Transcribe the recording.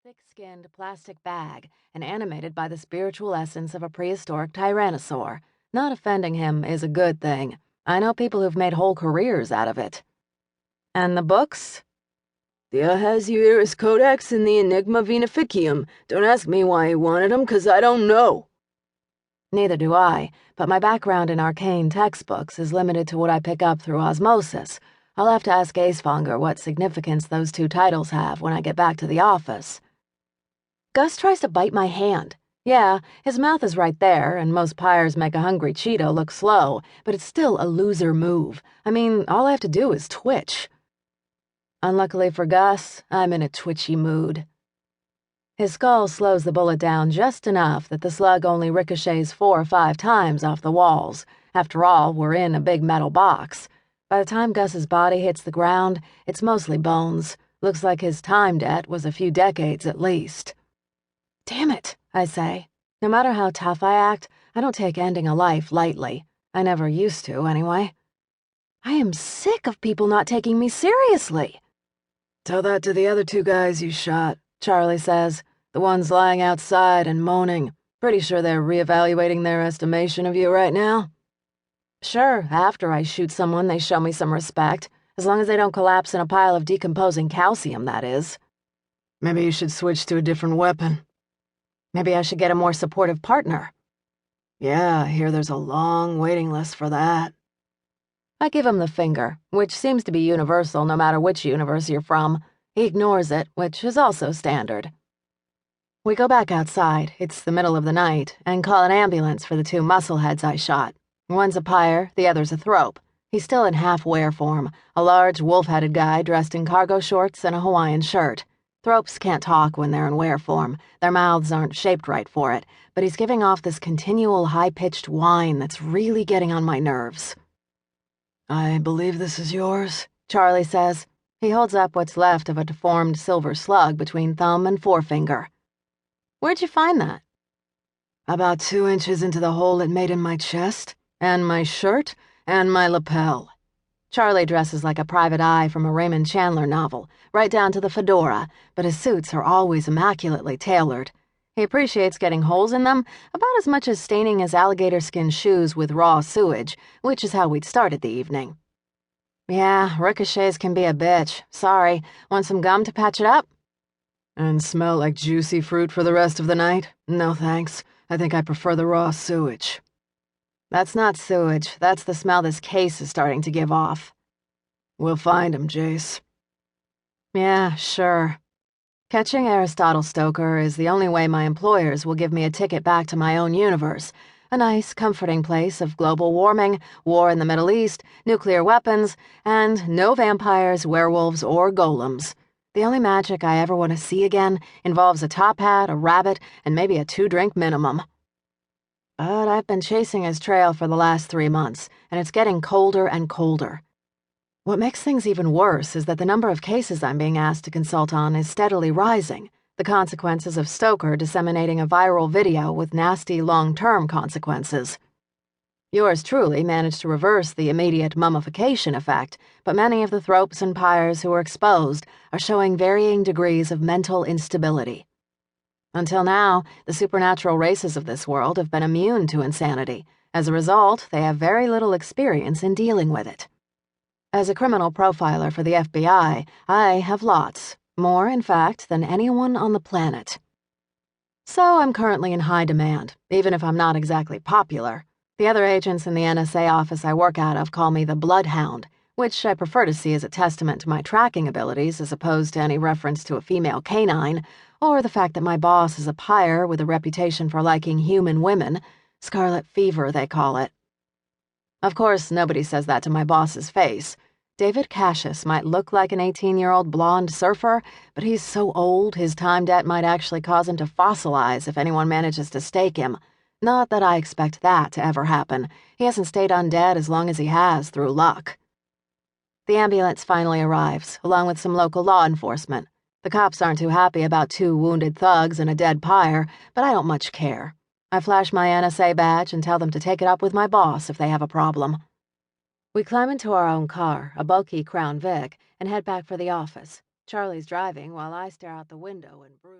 thick-skinned plastic bag and animated by the spiritual essence of a prehistoric tyrannosaur. Not offending him is a good thing. I know people who've made whole careers out of it. And the books? The Ahasuerus Codex and the Enigma Veneficium. Don't ask me why he wanted them, 'cause I don't know. Neither do I, but my background in arcane textbooks is limited to what I pick up through osmosis. I'll have to ask Acefonger what significance those two titles have when I get back to the office. Gus tries to bite my hand. Yeah, his mouth is right there, and most pyres make a hungry Cheeto look slow, but it's still a loser move. I mean, all I have to do is twitch. Unluckily for Gus, I'm in a twitchy mood. His skull slows the bullet down just enough that the slug only ricochets 4 or 5 times off the walls. After all, we're in a big metal box. By the time Gus's body hits the ground, it's mostly bones. Looks like his time debt was a few decades at least. Damn it, I say. No matter how tough I act, I don't take ending a life lightly. I never used to, anyway. I am sick of people not taking me seriously. Tell that to the other 2 guys you shot, Charlie says. The ones lying outside and moaning. Pretty sure they're reevaluating their estimation of you right now. Sure, after I shoot someone, they show me some respect. As long as they don't collapse in a pile of decomposing calcium, that is. Maybe you should switch to a different weapon. Maybe I should get a more supportive partner. Yeah, I hear there's a long waiting list for that. I give him the finger, which seems to be universal no matter which universe you're from. He ignores it, which is also standard. We go back outside, it's the middle of the night, and call an ambulance for the 2 muscleheads I shot. One's a pyre, the other's a thrope. He's still in half-wear form, a large, wolf-headed guy dressed in cargo shorts and a Hawaiian shirt. Thropes can't talk when they're in wear form. Their mouths aren't shaped right for it, but he's giving off this continual high-pitched whine that's really getting on my nerves. I believe this is yours, Charlie says. He holds up what's left of a deformed silver slug between thumb and forefinger. Where'd you find that? About 2 inches into the hole it made in my chest, and my shirt, and my lapel. Charlie dresses like a private eye from a Raymond Chandler novel, right down to the fedora, but his suits are always immaculately tailored. He appreciates getting holes in them about as much as staining his alligator skin shoes with raw sewage, which is how we'd started the evening. Yeah, ricochets can be a bitch. Sorry. Want some gum to patch it up? And smell like juicy fruit for the rest of the night? No thanks. I think I prefer the raw sewage. That's not sewage. That's the smell this case is starting to give off. We'll find him, Jace. Yeah, sure. Catching Aristotle Stoker is the only way my employers will give me a ticket back to my own universe. A nice, comforting place of global warming, war in the Middle East, nuclear weapons, and no vampires, werewolves, or golems. The only magic I ever want to see again involves a top hat, a rabbit, and maybe a 2-drink minimum. But I've been chasing his trail for the last 3 months, and it's getting colder and colder. What makes things even worse is that the number of cases I'm being asked to consult on is steadily rising, the consequences of Stoker disseminating a viral video with nasty long-term consequences. Yours truly managed to reverse the immediate mummification effect, but many of the thropes and pyres who are exposed are showing varying degrees of mental instability. Until now, the supernatural races of this world have been immune to insanity. As a result, they have very little experience in dealing with it. As a criminal profiler for the FBI, I have lots. More, in fact, than anyone on the planet. So I'm currently in high demand, even if I'm not exactly popular. The other agents in the NSA office I work out of call me the Bloodhound, which I prefer to see as a testament to my tracking abilities as opposed to any reference to a female canine, or the fact that my boss is a pyre with a reputation for liking human women. Scarlet fever, they call it. Of course, nobody says that to my boss's face. David Cassius might look like an 18-year-old blonde surfer, but he's so old his time debt might actually cause him to fossilize if anyone manages to stake him. Not that I expect that to ever happen. He hasn't stayed undead as long as he has through luck. The ambulance finally arrives, along with some local law enforcement. The cops aren't too happy about 2 wounded thugs and a dead pyre, but I don't much care. I flash my NSA badge and tell them to take it up with my boss if they have a problem. We climb into our own car, a bulky Crown Vic, and head back for the office. Charlie's driving while I stare out the window and brood.